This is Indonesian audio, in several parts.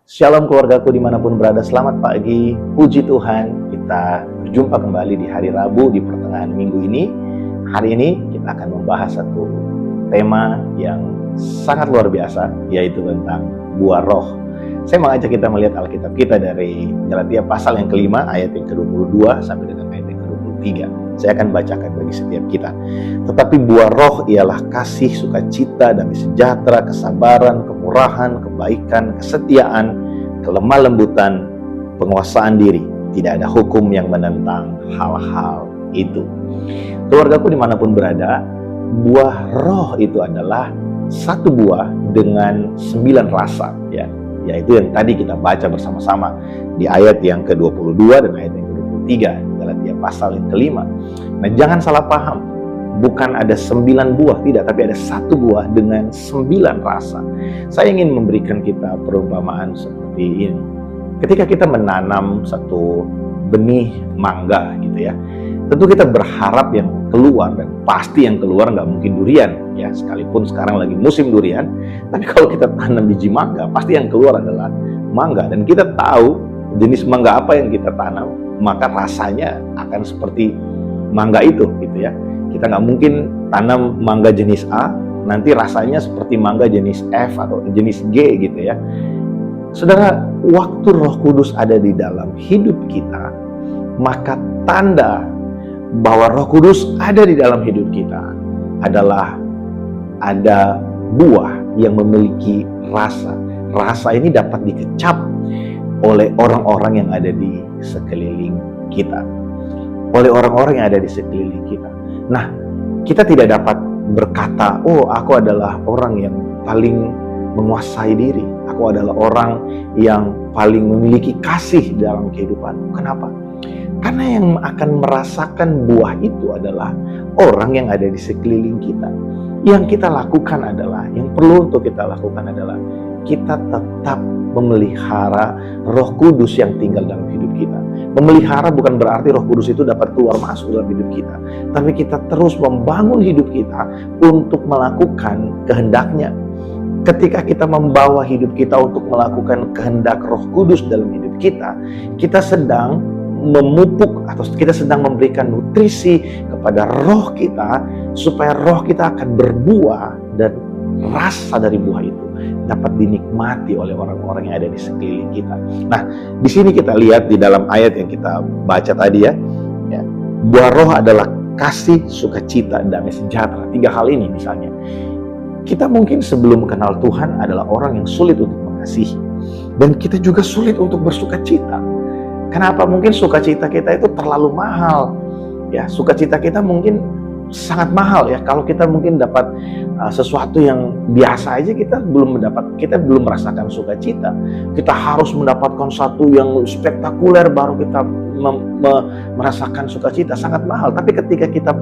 Shalom keluargaku dimanapun berada, selamat pagi, puji Tuhan. Kita berjumpa kembali di hari Rabu di pertengahan minggu ini. Hari ini kita akan membahas satu tema yang sangat luar biasa, yaitu tentang buah roh. Saya mengajak kita melihat Alkitab kita dari Galatia pasal yang kelima, ayat yang ke-22 sampai dengan ayat yang ke-23. Saya akan bacakan bagi setiap kita. Tetapi buah roh ialah kasih, sukacita, damai sejahtera, kesabaran, kemurahan, kebaikan, kesetiaan, kelemah lembutan, penguasaan diri. Tidak ada hukum yang menentang hal-hal itu. Keluargaku dimanapun berada, buah roh itu adalah satu buah dengan 9 rasa, yaitu yang tadi kita baca bersama-sama di ayat yang ke-22 dan ayat yang ke-23 Galatia pasal yang kelima. Nah, jangan salah paham, bukan ada 9 buah, tidak, tapi ada satu buah dengan 9 rasa. Saya ingin memberikan kita perumpamaan seperti ini. Ketika kita menanam satu benih mangga gitu ya, tentu kita berharap yang keluar, dan pasti yang keluar nggak mungkin durian ya, sekalipun sekarang lagi musim durian. Tapi kalau kita tanam biji mangga, pasti yang keluar adalah mangga, dan kita tahu jenis mangga apa yang kita tanam, maka rasanya akan seperti mangga itu gitu ya. Kita nggak mungkin tanam mangga jenis A, nanti rasanya seperti mangga jenis F atau jenis G gitu ya. Saudara, waktu Roh Kudus ada di dalam hidup kita, maka tanda bahwa Roh Kudus ada di dalam hidup kita adalah ada buah yang memiliki rasa. Rasa ini dapat dikecap oleh orang-orang yang ada di sekeliling kita. Oleh orang-orang yang ada di sekeliling kita. Nah, kita tidak dapat berkata, oh, aku adalah orang yang paling menguasai diri. Aku adalah orang yang paling memiliki kasih dalam kehidupan. Kenapa? Karena yang akan merasakan buah itu adalah orang yang ada di sekeliling kita. Yang kita lakukan adalah, yang perlu untuk kita lakukan adalah, kita tetap memelihara Roh Kudus yang tinggal dalam hidup kita. Memelihara bukan berarti Roh Kudus itu dapat keluar masuk dalam hidup kita, tapi kita terus membangun hidup kita untuk melakukan kehendak-Nya. Ketika kita membawa hidup kita untuk melakukan kehendak Roh Kudus dalam hidup kita, kita sedang memupuk atau kita sedang memberikan nutrisi kepada roh kita, supaya roh kita akan berbuah, dan rasa dari buah itu dapat dinikmati oleh orang-orang yang ada di sekeliling kita. Nah, di sini kita lihat di dalam ayat yang kita baca tadi ya, buah roh adalah kasih, sukacita, damai sejahtera. 3 hal ini misalnya. Kita mungkin sebelum kenal Tuhan adalah orang yang sulit untuk mengasihi, dan kita juga sulit untuk bersukacita. Kenapa? Mungkin sukacita kita itu terlalu mahal. Ya, sukacita kita mungkin sangat mahal ya. Kalau kita mungkin dapat sesuatu yang biasa aja, kita belum merasakan sukacita. Kita harus mendapatkan satu yang spektakuler baru kita merasakan sukacita. Sangat mahal. Tapi ketika kita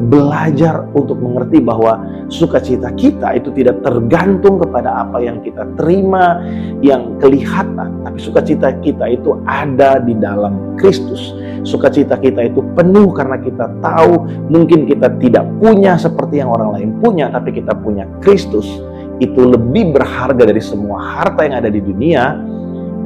belajar untuk mengerti bahwa sukacita kita itu tidak tergantung kepada apa yang kita terima yang kelihatan, tapi sukacita kita itu ada di dalam Kristus. Sukacita kita itu penuh karena kita tahu mungkin kita tidak punya seperti yang orang lain punya, tapi kita punya Kristus. Itu lebih berharga dari semua harta yang ada di dunia.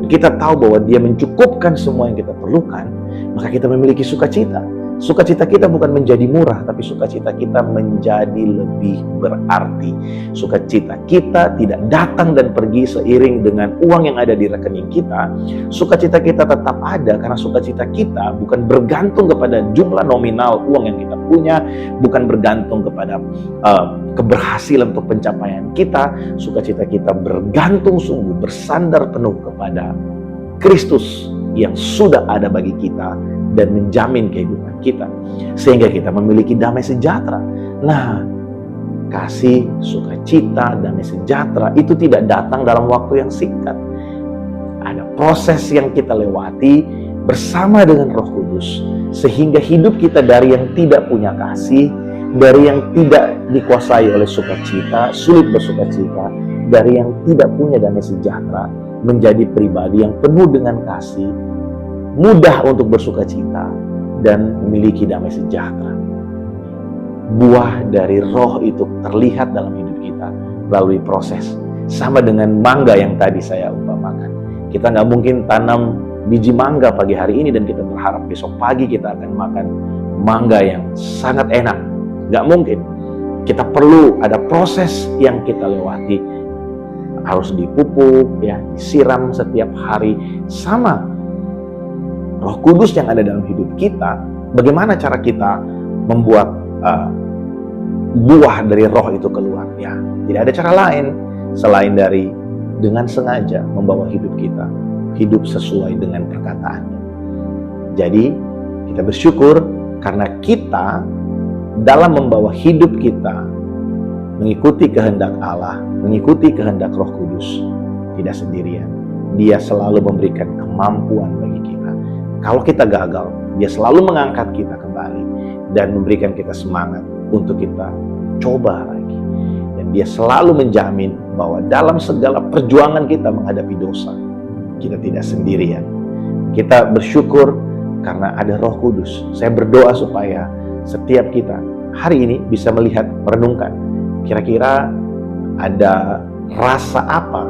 Kita tahu bahwa Dia mencukupkan semua yang kita perlukan, maka kita memiliki sukacita. Sukacita kita bukan menjadi murah, tapi sukacita kita menjadi lebih berarti. Sukacita kita tidak datang dan pergi seiring dengan uang yang ada di rekening kita. Sukacita kita tetap ada karena sukacita kita bukan bergantung kepada jumlah nominal uang yang kita punya, bukan bergantung kepada keberhasilan untuk pencapaian kita. Sukacita kita bergantung sungguh, bersandar penuh kepada Kristus yang sudah ada bagi kita dan menjamin kehidupan kita, sehingga kita memiliki damai sejahtera. Nah, kasih, sukacita, damai sejahtera itu tidak datang dalam waktu yang singkat. Ada proses yang kita lewati bersama dengan Roh Kudus, sehingga hidup kita dari yang tidak punya kasih, dari yang tidak dikuasai oleh sukacita, sulit bersukacita, dari yang tidak punya damai sejahtera, menjadi pribadi yang penuh dengan kasih, mudah untuk bersukacita, dan memiliki damai sejahtera. Buah dari roh itu terlihat dalam hidup kita melalui proses. Sama dengan mangga yang tadi saya umpamakan. Kita nggak mungkin tanam biji mangga pagi hari ini dan kita berharap besok pagi kita akan makan mangga yang sangat enak. Nggak mungkin. Kita perlu ada proses yang kita lewati. Harus dipupuk, ya, disiram setiap hari. Sama Roh Kudus yang ada dalam hidup kita, bagaimana cara kita membuat buah dari roh itu keluar? Ya, tidak ada cara lain selain dari dengan sengaja membawa hidup kita hidup sesuai dengan perkataannya. Jadi kita bersyukur karena kita dalam membawa hidup kita mengikuti kehendak Allah, mengikuti kehendak Roh Kudus, tidak sendirian. Dia selalu memberikan kemampuan bagi kita. Kalau kita gagal, dia selalu mengangkat kita kembali dan memberikan kita semangat untuk kita coba lagi. Dan dia selalu menjamin bahwa dalam segala perjuangan kita menghadapi dosa, kita tidak sendirian. Kita bersyukur karena ada Roh Kudus. Saya berdoa supaya setiap kita hari ini bisa melihat, merenungkan, kira-kira ada rasa apa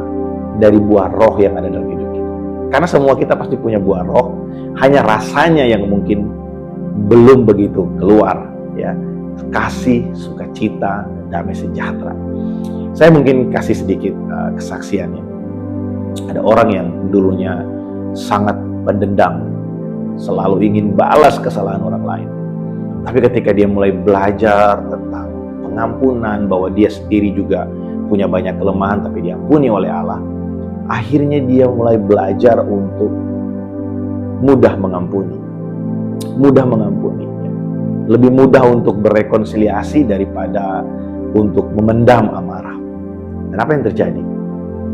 dari buah roh yang ada dalam hidup kita. Karena semua kita pasti punya buah roh, hanya rasanya yang mungkin belum begitu keluar, ya. Kasih, sukacita, damai sejahtera. Saya mungkin kasih sedikit kesaksiannya. Ada orang yang dulunya sangat pendendam, selalu ingin balas kesalahan orang lain. Tapi ketika dia mulai belajar tentang pengampunan, bahwa dia sendiri juga punya banyak kelemahan tapi diampuni oleh Allah, akhirnya dia mulai belajar untuk mudah mengampuni. Mudah mengampuni. Lebih mudah untuk berrekonsiliasi daripada untuk memendam amarah. Dan apa yang terjadi?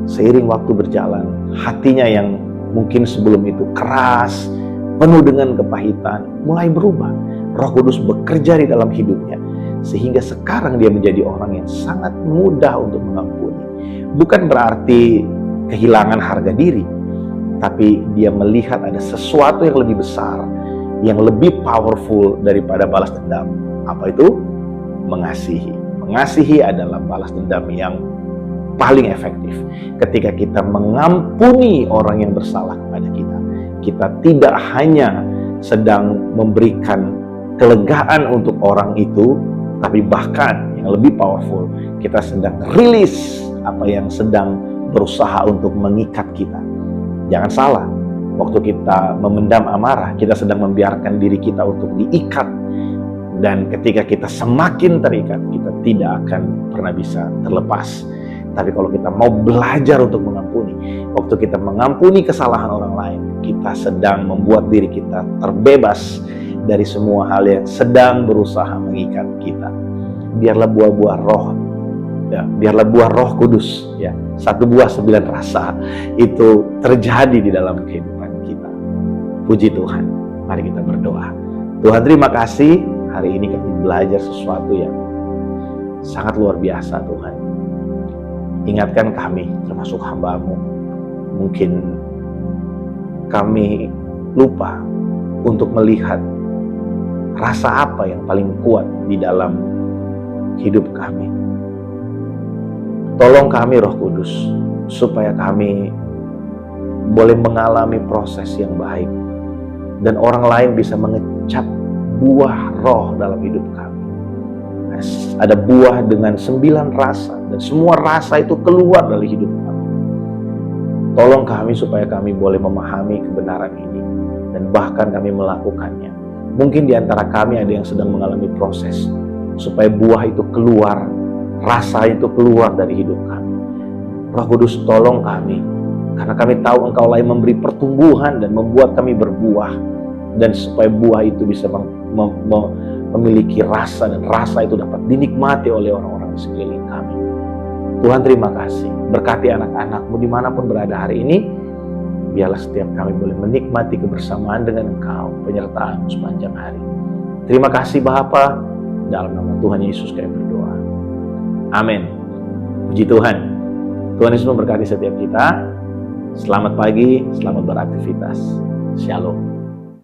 Seiring waktu berjalan, hatinya yang mungkin sebelum itu keras, penuh dengan kepahitan, mulai berubah. Roh Kudus bekerja di dalam hidupnya, sehingga sekarang dia menjadi orang yang sangat mudah untuk mengampuni. Bukan berarti kehilangan harga diri, tapi dia melihat ada sesuatu yang lebih besar, yang lebih powerful daripada balas dendam. Apa itu? Mengasihi. Mengasihi adalah balas dendam yang paling efektif. Ketika kita mengampuni orang yang bersalah kepada kita, kita tidak hanya sedang memberikan kelegaan untuk orang itu, tapi bahkan yang lebih powerful, kita sedang rilis apa yang sedang berusaha untuk mengikat kita. Jangan salah, waktu kita memendam amarah, kita sedang membiarkan diri kita untuk diikat. Dan ketika kita semakin terikat, kita tidak akan pernah bisa terlepas. Tapi kalau kita mau belajar untuk mengampuni, waktu kita mengampuni kesalahan orang lain, kita sedang membuat diri kita terbebas dari semua hal yang sedang berusaha mengikat kita. Biarlah buah-buah roh, ya, biarlah buah Roh Kudus, ya, 1 buah 9 rasa itu terjadi di dalam kehidupan kita. Puji Tuhan. Mari kita berdoa. Tuhan, terima kasih, hari ini kami belajar sesuatu yang sangat luar biasa, Tuhan. Ingatkan kami, termasuk hamba-Mu. Mungkin kami lupa untuk melihat rasa apa yang paling kuat di dalam hidup kami. Tolong kami, Roh Kudus, supaya kami boleh mengalami proses yang baik dan orang lain bisa mengecap buah roh dalam hidup kami. Ada buah dengan 9 rasa, dan semua rasa itu keluar dari hidup kami. Tolong kami supaya kami boleh memahami kebenaran ini dan bahkan kami melakukannya. Mungkin di antara kami ada yang sedang mengalami proses supaya buah itu keluar, rasa itu keluar dari hidup kami. Roh Kudus, tolong kami, karena kami tahu Engkau lah yang memberi pertumbuhan dan membuat kami berbuah, dan supaya buah itu bisa memiliki rasa, dan rasa itu dapat dinikmati oleh orang-orang di sekeliling kami. Tuhan, terima kasih. Berkati anak-anak-Mu dimanapun berada hari ini. Biarlah setiap kami boleh menikmati kebersamaan dengan Engkau, penyertaan-Mu sepanjang hari. Terima kasih Bapa, dalam nama Tuhan Yesus kami berdoa. Amin. Puji Tuhan. Tuhan Yesus memberkati setiap kita. Selamat pagi, selamat beraktivitas. Shalom.